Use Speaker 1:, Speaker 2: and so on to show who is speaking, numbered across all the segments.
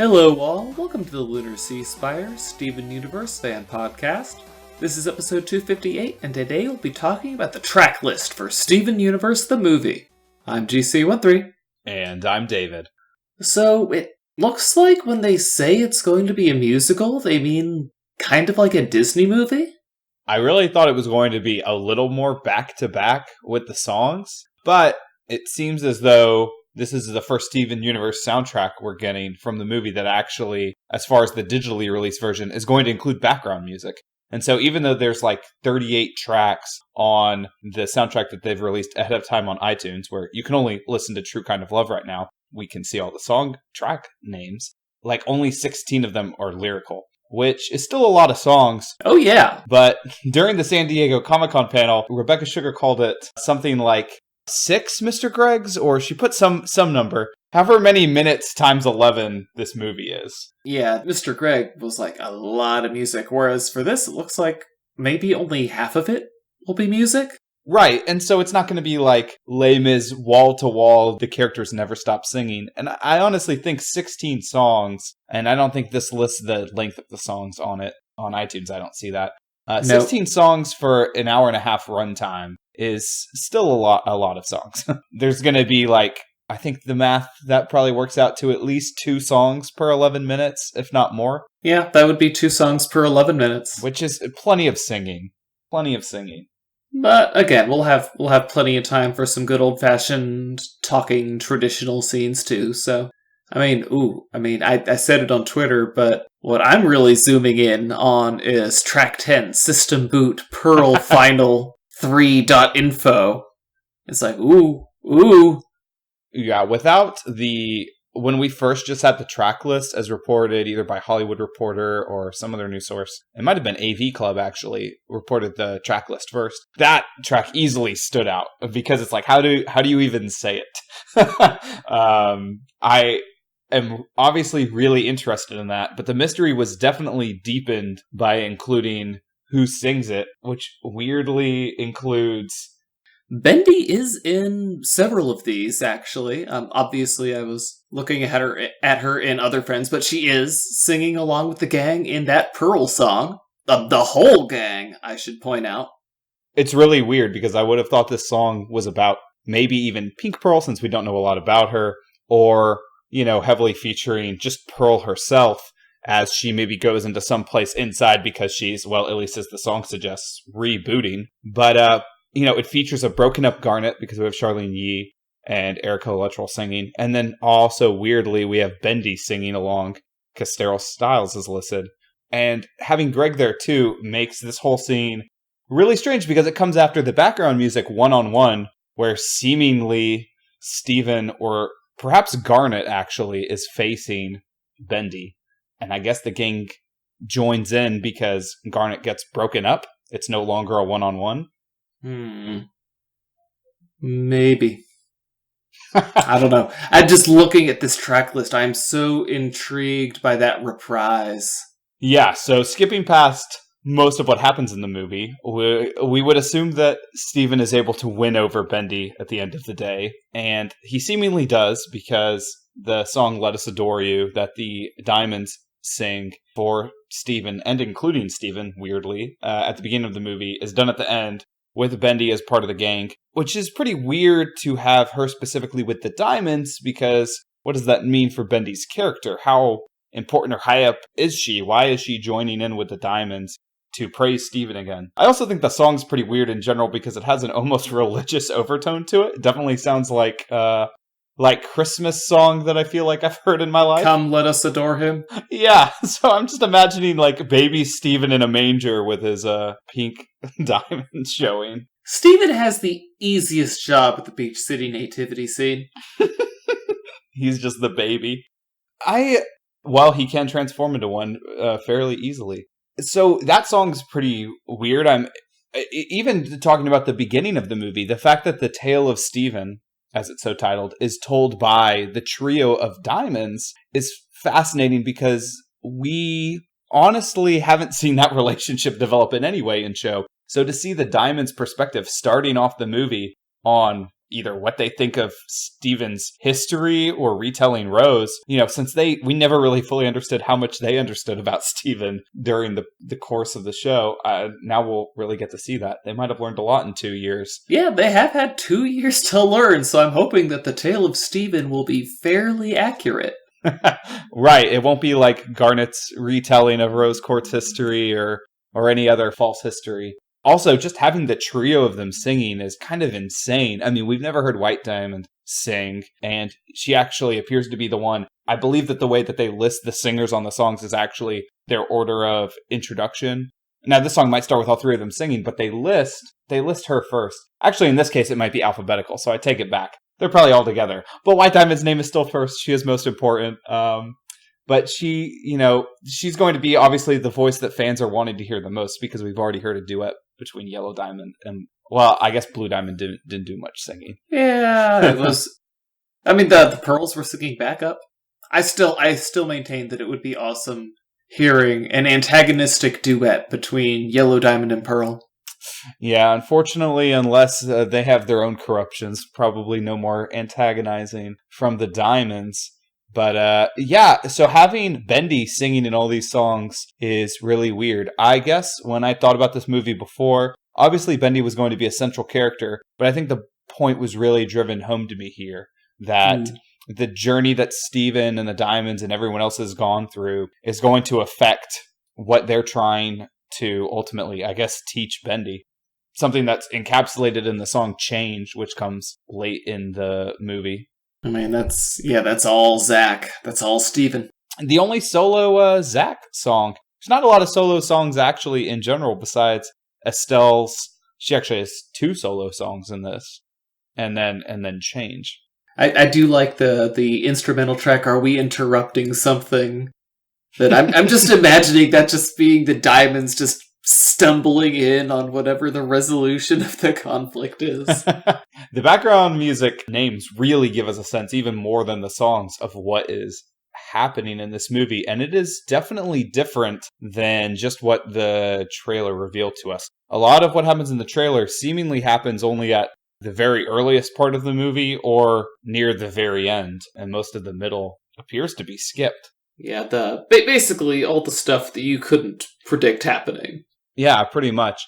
Speaker 1: Hello all, welcome to the Lunar Sea Spire, Steven Universe fan podcast. This is episode 258, and today we'll be talking about the track list for Steven Universe the movie. I'm GC13.
Speaker 2: And I'm David.
Speaker 1: So, it looks like when they say it's going to be a musical, they mean kind of like a Disney movie?
Speaker 2: I really thought it was going to be a little more back-to-back with the songs, but it seems as though this is the first Steven Universe soundtrack we're getting from the movie that actually, as far as the digitally released version, is going to include background music. And so even though there's like 38 tracks on the soundtrack that they've released ahead of time on iTunes, where you can only listen to True Kind of Love right now, we can see all the song track names, like only 16 of them are lyrical, which is still a lot of songs.
Speaker 1: Oh yeah.
Speaker 2: But during the San Diego Comic-Con panel, Rebecca Sugar called it something like 6 Mr. Greggs, or she put some number. However many minutes times 11 this movie is.
Speaker 1: Yeah, Mr. Gregg was like a lot of music, whereas for this it looks like maybe only half of it will be music.
Speaker 2: Right, and so it's not going to be like Les Mis wall-to-wall, the characters never stop singing. And I honestly think 16 songs, and I don't think this lists the length of the songs on it. On iTunes, I don't see that. 16 songs for an hour and a half runtime is still a lot of songs. There's going to be like, I think the math, that probably works out to at least 2 songs per 11 minutes, if not more.
Speaker 1: Yeah, that would be 2 songs per 11 minutes.
Speaker 2: Which is plenty of singing. Plenty of singing.
Speaker 1: But again, we'll have plenty of time for some good old-fashioned talking traditional scenes too, so... I said it on Twitter, but what I'm really zooming in on is track 10, System Boot, Pearl Final 3.info. It's like, ooh.
Speaker 2: Yeah, when we first just had the track list as reported either by Hollywood Reporter or some other news source, it might have been AV Club actually, reported the track list first. That track easily stood out because it's like, how do you even say it? I am obviously really interested in that, but the mystery was definitely deepened by including who sings it, which weirdly includes...
Speaker 1: Bendy is in several of these, actually. Obviously, I was looking at her in Other Friends, but she is singing along with the gang in that Pearl song. The whole gang, I should point out.
Speaker 2: It's really weird, because I would have thought this song was about maybe even Pink Pearl, since we don't know a lot about her, or, heavily featuring just Pearl herself, as she maybe goes into some place inside because she's, well, at least as the song suggests, rebooting. But, it features a broken up Garnet because we have Charlene Yee and Erica Luttrell singing. And then also, weirdly, we have Bendy singing along because Daryl Styles is listed. And having Greg there, too, makes this whole scene really strange because it comes after the background music one-on-one where seemingly Steven, or perhaps Garnet, actually, is facing Bendy. And I guess the gang joins in because Garnet gets broken up. It's no longer a one-on-one.
Speaker 1: Maybe. I don't know. I'm just looking at this track list. I'm so intrigued by that reprise.
Speaker 2: Yeah, so skipping past most of what happens in the movie, we would assume that Steven is able to win over Bendy at the end of the day. And he seemingly does, because the song Let Us Adore You that the Diamonds sing for Steven, and including Steven, weirdly, at the beginning of the movie, is done at the end with Bendy as part of the gang, which is pretty weird to have her specifically with the Diamonds, because what does that mean for Bendy's character? How important or high up is she? Why is she joining in with the Diamonds to praise Steven again? I also think the song's pretty weird in general because it has an almost religious overtone to it. It definitely sounds like Christmas song that I feel like I've heard in my life.
Speaker 1: Come, let us adore him.
Speaker 2: Yeah, so I'm just imagining like baby Steven in a manger with his pink diamonds showing.
Speaker 1: Steven has the easiest job at the Beach City nativity scene.
Speaker 2: He's just the baby. Well, he can transform into one fairly easily. So that song's pretty weird. I'm even talking about the beginning of the movie, the fact that the tale of Steven, as it's so titled, is told by the trio of diamonds is fascinating because we honestly haven't seen that relationship develop in any way in show. So to see the diamonds' perspective starting off the movie on either what they think of Steven's history or retelling Rose, since we never really fully understood how much they understood about Steven during the course of the show. Now we'll really get to see that. They might have learned a lot in 2 years.
Speaker 1: Yeah, they have had 2 years to learn, so I'm hoping that the tale of Steven will be fairly accurate.
Speaker 2: Right, it won't be like Garnet's retelling of Rose Quartz history or any other false history. Also, just having the trio of them singing is kind of insane. I mean, we've never heard White Diamond sing, and she actually appears to be the one. I believe that the way that they list the singers on the songs is actually their order of introduction. Now, this song might start with all three of them singing, but they list her first. Actually, in this case, it might be alphabetical, so I take it back. They're probably all together. But White Diamond's name is still first. She is most important. But she's going to be obviously the voice that fans are wanting to hear the most because we've already heard a duet between Yellow Diamond and, well, I guess Blue Diamond didn't do much singing.
Speaker 1: Yeah, it was. I mean, the Pearls were singing backup. I still maintain that it would be awesome hearing an antagonistic duet between Yellow Diamond and Pearl.
Speaker 2: Yeah, unfortunately, unless they have their own corruptions, probably no more antagonizing from the Diamonds. But so having Bendy singing in all these songs is really weird. I guess when I thought about this movie before, obviously Bendy was going to be a central character, but I think the point was really driven home to me here, that the journey that Steven and the Diamonds and everyone else has gone through is going to affect what they're trying to ultimately, I guess, teach Bendy. Something that's encapsulated in the song Change, which comes late in the movie.
Speaker 1: I mean, that's all Zach. That's all Steven.
Speaker 2: The only solo Zach song. There's not a lot of solo songs actually in general besides Estelle's. She actually has 2 solo songs in this. And then Change.
Speaker 1: I do like the instrumental track, Are We Interrupting Something? That I'm just imagining that just being the Diamonds just stumbling in on whatever the resolution of the conflict is.
Speaker 2: The background music names really give us a sense, even more than the songs, of what is happening in this movie. And it is definitely different than just what the trailer revealed to us. A lot of what happens in the trailer seemingly happens only at the very earliest part of the movie or near the very end. And most of the middle appears to be skipped.
Speaker 1: Yeah, basically all the stuff that you couldn't predict happening.
Speaker 2: Yeah, pretty much.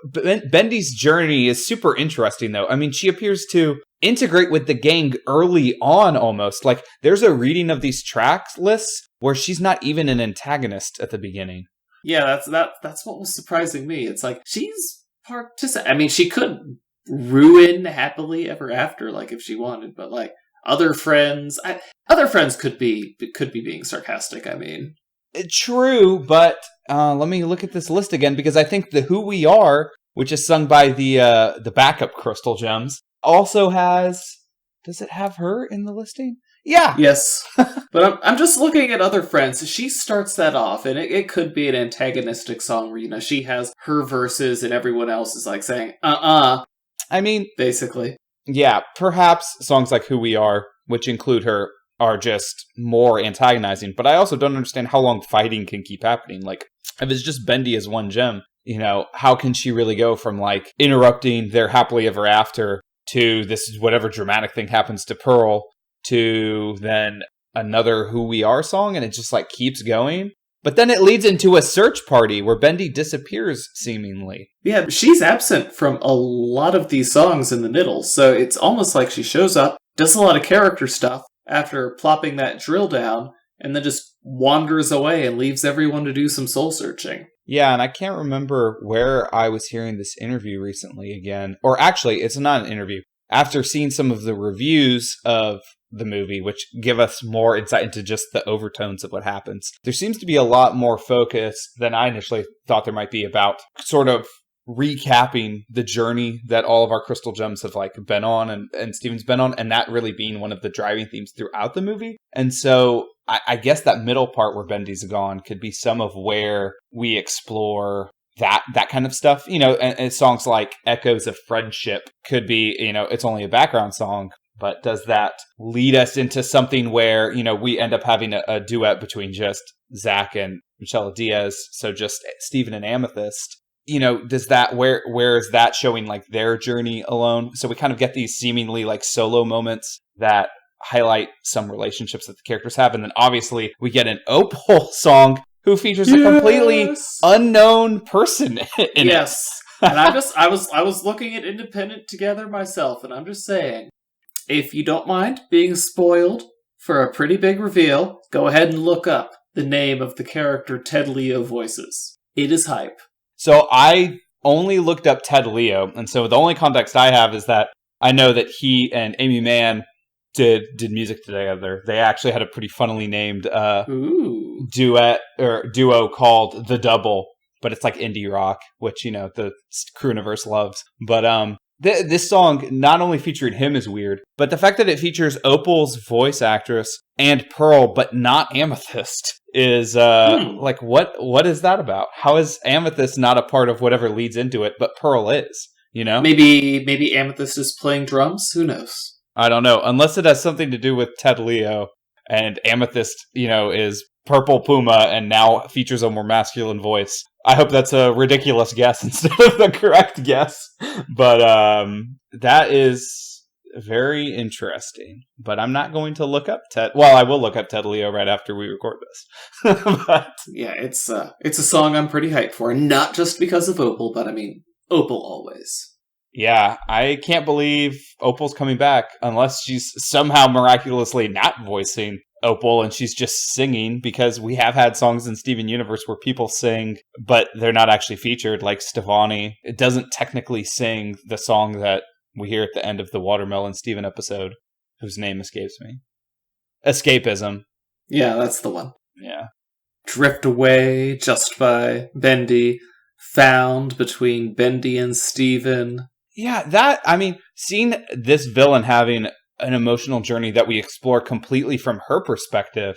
Speaker 2: Bendy's journey is super interesting, though. I mean, she appears to integrate with the gang early on, almost. Like, there's a reading of these track lists where she's not even an antagonist at the beginning.
Speaker 1: Yeah, that's what was surprising me. It's like, she's I mean, she could ruin Happily Ever After, like, if she wanted, but, like, other friends could be being sarcastic, I mean.
Speaker 2: True, but let me look at this list again, because I think the Who We Are, which is sung by the backup Crystal Gems, also has... Does it have her in the listing? Yeah!
Speaker 1: Yes. But I'm just looking at other friends. She starts that off, and it could be an antagonistic song where, she has her verses and everyone else is like saying, I mean... Basically.
Speaker 2: Yeah, perhaps songs like Who We Are, which include her, are just more antagonizing, but I also don't understand how long fighting can keep happening. Like, if it's just Bendy as one gem, how can she really go from, like, interrupting their happily ever after to this whatever dramatic thing happens to Pearl to then another Who We Are song, and it just, like, keeps going? But then it leads into a search party where Bendy disappears, seemingly.
Speaker 1: Yeah, she's absent from a lot of these songs in the middle, so it's almost like she shows up, does a lot of character stuff, after plopping that drill down, and then just wanders away and leaves everyone to do some soul searching.
Speaker 2: Yeah, and I can't remember where I was hearing this interview recently again. Or actually, it's not an interview. After seeing some of the reviews of the movie, which give us more insight into just the overtones of what happens, there seems to be a lot more focus than I initially thought there might be about sort of recapping the journey that all of our Crystal Gems have like been on and Steven's been on, and that really being one of the driving themes throughout the movie. And so I guess that middle part where Bendy's gone could be some of where we explore that kind of stuff. And songs like Echoes of Friendship could be, it's only a background song, but does that lead us into something where, we end up having a duet between just Zach and Michelle Diaz, so just Steven and Amethyst? does that, where is that showing like their journey alone? So we kind of get these seemingly like solo moments that highlight some relationships that the characters have. And then obviously we get an Opal song who features a completely unknown person in it.
Speaker 1: And I was looking at Independent Together myself, and I'm just saying, if you don't mind being spoiled for a pretty big reveal, go ahead and look up the name of the character Ted Leo voices. It is hype.
Speaker 2: So I only looked up Ted Leo, and so the only context I have is that I know that he and Amy Mann did music together. They actually had a pretty funnily named duet or duo called The Double, but it's like indie rock, which the Crewniverse loves. But this song not only featuring him is weird, but the fact that it features Opal's voice actress and Pearl, but not Amethyst, is like what is that about? How is Amethyst not a part of whatever leads into it, but Pearl is?
Speaker 1: Maybe Amethyst is playing drums. Who knows?
Speaker 2: I don't know, unless it has something to do with Ted Leo and Amethyst, is Purple Puma and now features a more masculine voice. I hope that's a ridiculous guess instead of the correct guess. But that is very interesting. But I'm not going to look up Ted. Well, I will look up Ted Leo right after we record this. But
Speaker 1: yeah, it's a song I'm pretty hyped for, not just because of Opal, but I mean Opal always.
Speaker 2: Yeah, I can't believe Opal's coming back unless she's somehow miraculously not voicing Opal and she's just singing, because we have had songs in Steven Universe where people sing, but they're not actually featured, like Stefani. It doesn't technically sing the song that we hear at the end of the Watermelon Steven episode, whose name escapes me. Escapism.
Speaker 1: Yeah, that's the one.
Speaker 2: Yeah.
Speaker 1: Drift Away, Just by Bendy, Found between Bendy and Steven.
Speaker 2: Yeah, seeing this villain having an emotional journey that we explore completely from her perspective,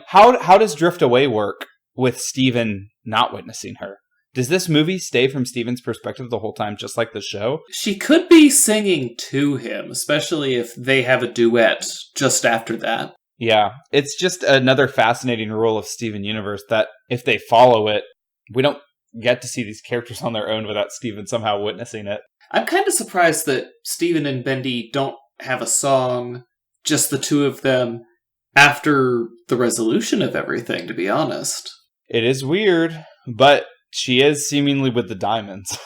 Speaker 2: how does Drift Away work with Steven not witnessing her? Does this movie stay from Steven's perspective the whole time, just like the show?
Speaker 1: She could be singing to him, especially if they have a duet just after that.
Speaker 2: Yeah, it's just another fascinating rule of Steven Universe that if they follow it, we don't get to see these characters on their own without Steven somehow witnessing it.
Speaker 1: I'm kind of surprised that Steven and Bendy don't have a song, just the two of them, after the resolution of everything, to be honest.
Speaker 2: It is weird, but she is seemingly with the diamonds.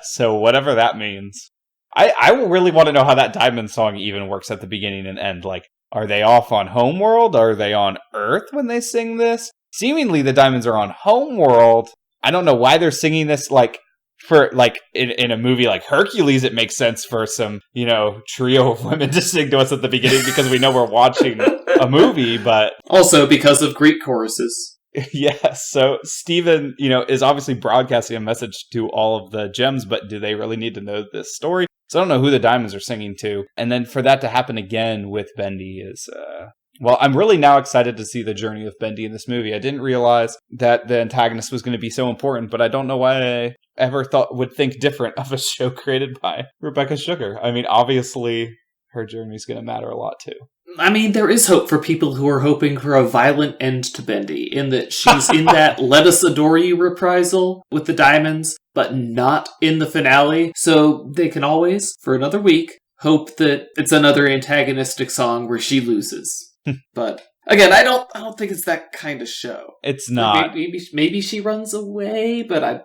Speaker 2: So whatever that means. I really want to know how that diamond song even works at the beginning and end. Like, are they off on Homeworld? Are they on Earth when they sing this? Seemingly the diamonds are on Homeworld. I don't know why they're singing this, like, for, like, in a movie like Hercules, it makes sense for some, trio of women to sing to us at the beginning because we know we're watching a movie, but...
Speaker 1: Also because of Greek choruses.
Speaker 2: Yes, so Steven, is obviously broadcasting a message to all of the gems, but do they really need to know this story? So I don't know who the diamonds are singing to. And then for that to happen again with Bendy is... Well, I'm really now excited to see the journey of Bendy in this movie. I didn't realize that the antagonist was going to be so important, but I don't know why I ever would think different of a show created by Rebecca Sugar. I mean, obviously, her journey is going to matter a lot, too.
Speaker 1: I mean, there is hope for people who are hoping for a violent end to Bendy, in that she's in that Let Us Adore You reprisal with the diamonds, but not in the finale, so they can always, for another week, hope that it's another antagonistic song where she loses. But again, I don't think it's that kind of show.
Speaker 2: It's not.
Speaker 1: Maybe she runs away, but I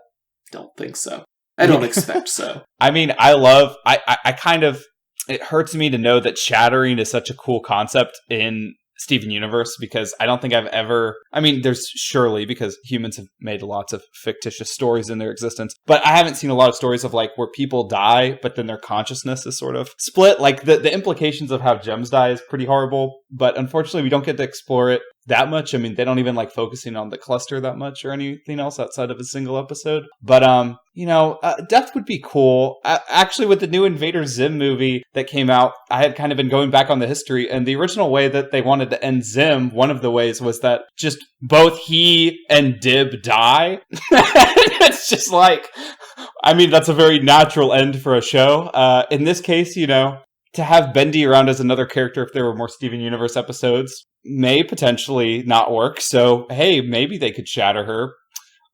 Speaker 1: don't think so. I don't expect so.
Speaker 2: I mean, I kind of, it hurts me to know that shattering is such a cool concept in Steven Universe, because I don't think I've ever, there's surely, because humans have made lots of fictitious stories in their existence, but I haven't seen a lot of stories of like where people die, but then their consciousness is sort of split. Like the implications of how gems die is pretty horrible, but unfortunately we don't get to explore it that much. I mean, they don't even like focusing on the cluster that much or anything else outside of a single episode. But, death would be cool. Actually, with the new Invader Zim movie that came out, I had kind of been going back on the history, and the original way that they wanted to end Zim, one of the ways was that just both he and Dib die. It's just like, that's a very natural end for a show. In this case, to have Bendy around as another character if there were more Steven Universe episodes may potentially not work. So, hey, maybe they could shatter her.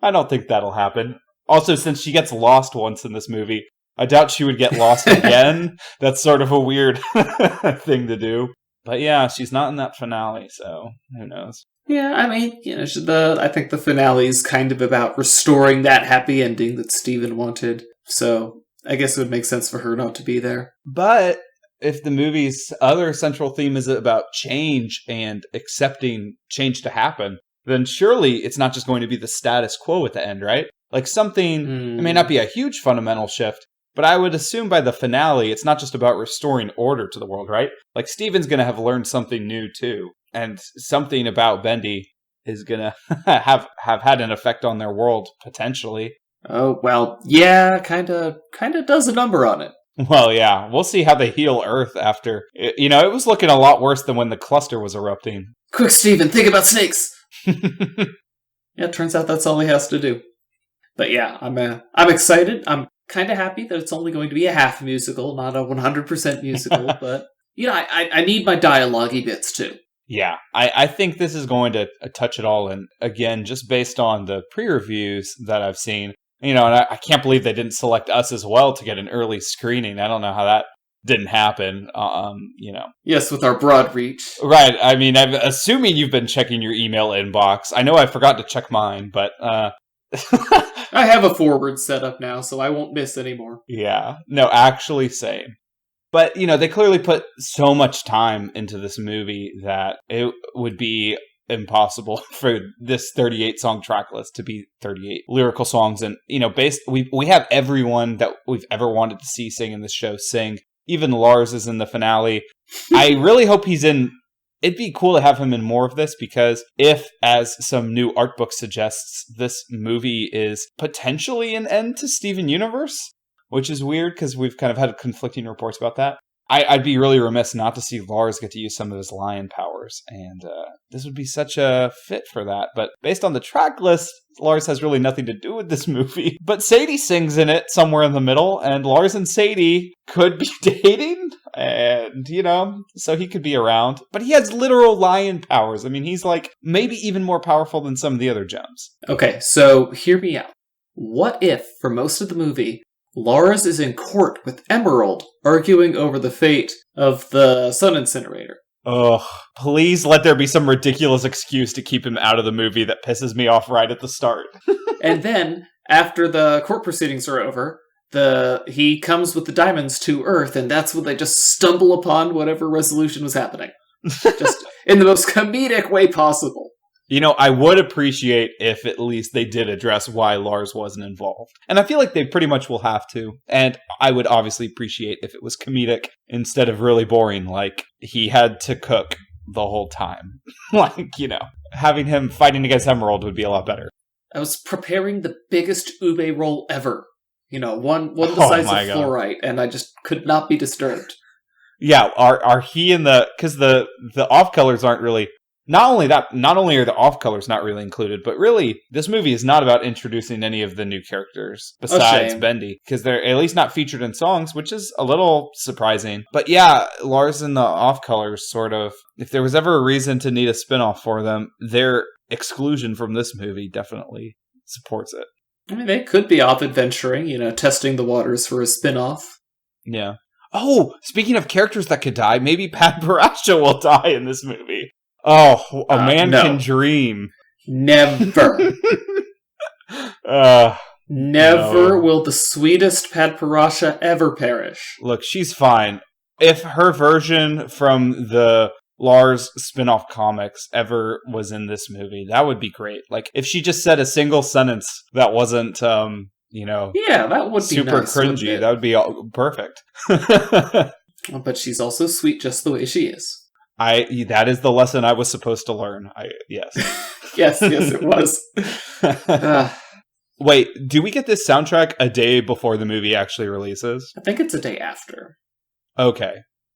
Speaker 2: I don't think that'll happen. Also, since she gets lost once in this movie, I doubt she would get lost again. That's sort of a weird thing to do. But yeah, she's not in that finale, so who knows?
Speaker 1: Yeah, I mean, I think the finale is kind of about restoring that happy ending that Steven wanted. So I guess it would make sense for her not to be there.
Speaker 2: But if the movie's other central theme is about change and accepting change to happen, then surely it's not just going to be the status quo at the end, right? Like something, it may not be a huge fundamental shift, but I would assume by the finale, it's not just about restoring order to the world, right? Like Steven's going to have learned something new too. And something about Bendy is going to have had an effect on their world, potentially.
Speaker 1: Oh, well, yeah, kind of does a number on it.
Speaker 2: Well, yeah, we'll see how they heal Earth after. It was looking a lot worse than when the cluster was erupting.
Speaker 1: Quick, Steven, think about snakes! Yeah, it turns out that's all he has to do. But yeah, I'm excited. I'm kind of happy that it's only going to be a half musical, not a 100% musical. But, I need my dialogue-y bits too.
Speaker 2: Yeah, I think this is going to touch it all. And again, just based on the pre-reviews that I've seen, and I can't believe they didn't select us as well to get an early screening. I don't know how that didn't happen,
Speaker 1: Yes, with our broad reach.
Speaker 2: Right, I mean, I'm assuming you've been checking your email inbox. I know I forgot to check mine, but...
Speaker 1: I have a forward set up now, so I won't miss anymore.
Speaker 2: Yeah, no, actually same. But, they clearly put so much time into this movie that it would be impossible for this 38-song track list to be 38 lyrical songs. And, we have everyone that we've ever wanted to see sing in this show sing. Even Lars is in the finale. I really hope he's in... It'd be cool to have him in more of this, because if, as some new art book suggests, this movie is potentially an end to Steven Universe, which is weird because we've kind of had conflicting reports about that. I'd be really remiss not to see Lars get to use some of his lion powers, and this would be such a fit for that. But based on the track list, Lars has really nothing to do with this movie. But Sadie sings in it somewhere in the middle, and Lars and Sadie could be dating, and, so he could be around. But he has literal lion powers. I mean, he's like maybe even more powerful than some of the other gems.
Speaker 1: Okay, so hear me out. What if, for most of the movie, Lars is in court with Emerald, arguing over the fate of the Sun Incinerator?
Speaker 2: Ugh, please let there be some ridiculous excuse to keep him out of the movie that pisses me off right at the start.
Speaker 1: And then, after the court proceedings are over, he comes with the diamonds to Earth, and that's when they just stumble upon whatever resolution was happening. Just in the most comedic way possible.
Speaker 2: I would appreciate if at least they did address why Lars wasn't involved. And I feel like they pretty much will have to. And I would obviously appreciate if it was comedic instead of really boring, like he had to cook the whole time. Having him fighting against Emerald would be a lot better.
Speaker 1: I was preparing the biggest ube roll ever. One the size of fluorite, and I just could not be disturbed.
Speaker 2: Yeah, are he in because the off colors aren't really... Not only are the off-colors not really included, but really, this movie is not about introducing any of the new characters besides Bendy, because they're at least not featured in songs, which is a little surprising. But yeah, Lars and the off-colors sort of, if there was ever a reason to need a spin-off for them, their exclusion from this movie definitely supports it.
Speaker 1: I mean, they could be off adventuring, testing the waters for a spin-off.
Speaker 2: Yeah. Oh, speaking of characters that could die, maybe Pat Barasha will die in this movie. Oh, a man can dream.
Speaker 1: Never. Never will the sweetest Pat Parasha ever perish.
Speaker 2: Look, she's fine. If her version from the Lars spin-off comics ever was in this movie, that would be great. Like, if she just said a single sentence that wasn't,
Speaker 1: yeah, that would be
Speaker 2: super
Speaker 1: nice,
Speaker 2: cringy. That would be perfect.
Speaker 1: But she's also sweet just the way she is.
Speaker 2: That is the lesson I was supposed to learn. Yes.
Speaker 1: yes, it was.
Speaker 2: Wait, do we get this soundtrack a day before the movie actually releases?
Speaker 1: I think it's a day after.
Speaker 2: Okay.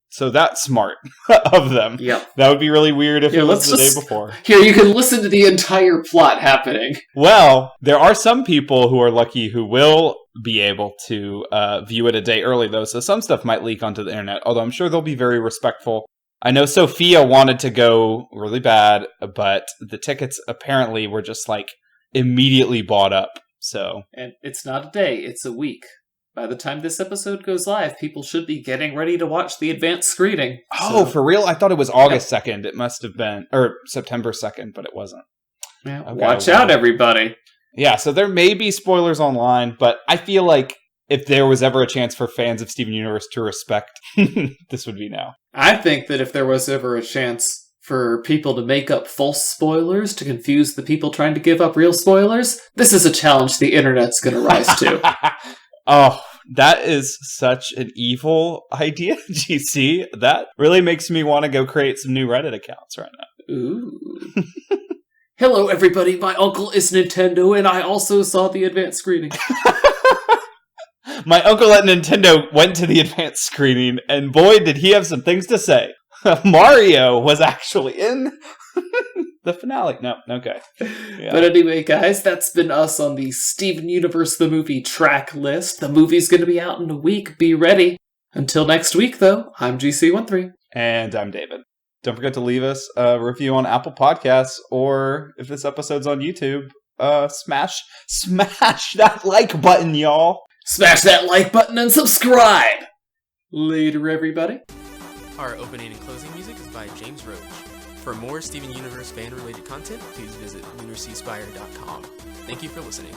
Speaker 2: So that's smart of them.
Speaker 1: Yep.
Speaker 2: That would be really weird if it was the day before.
Speaker 1: Here, you can listen to the entire plot happening.
Speaker 2: Well, there are some people who are lucky who will be able to view it a day early, though, so some stuff might leak onto the internet, although I'm sure they'll be very respectful. I know Sophia wanted to go really bad, but the tickets apparently were just, immediately bought up. So,
Speaker 1: and it's not a day, it's a week. By the time this episode goes live, people should be getting ready to watch the advanced screening.
Speaker 2: Oh, for real? I thought it was August 2nd. It must have been, or September 2nd, but it wasn't.
Speaker 1: Yeah, okay, watch out, everybody.
Speaker 2: Yeah, so there may be spoilers online, but I feel like if there was ever a chance for fans of Steven Universe to respect, this would be now.
Speaker 1: I think that if there was ever a chance for people to make up false spoilers to confuse the people trying to give up real spoilers, this is a challenge the internet's going to rise to.
Speaker 2: Oh, that is such an evil idea, GC. That really makes me want to go create some new Reddit accounts right now.
Speaker 1: Ooh. Hello, everybody. My uncle is Nintendo, and I also saw the advanced screening.
Speaker 2: My uncle at Nintendo went to the advanced screening, and boy, did he have some things to say. Mario was actually in the finale. No, okay. Yeah.
Speaker 1: But anyway, guys, that's been us on the Steven Universe the Movie track list. The movie's going to be out in a week. Be ready. Until next week, though, I'm GC13.
Speaker 2: And I'm David. Don't forget to leave us a review on Apple Podcasts, or if this episode's on YouTube, smash that like button, y'all.
Speaker 1: Smash that like button and subscribe. Later, everybody.
Speaker 3: Our opening and closing music is by James Roach. For more Steven Universe fan-related content, please visit LunarSeaSpire.com. Thank you for listening.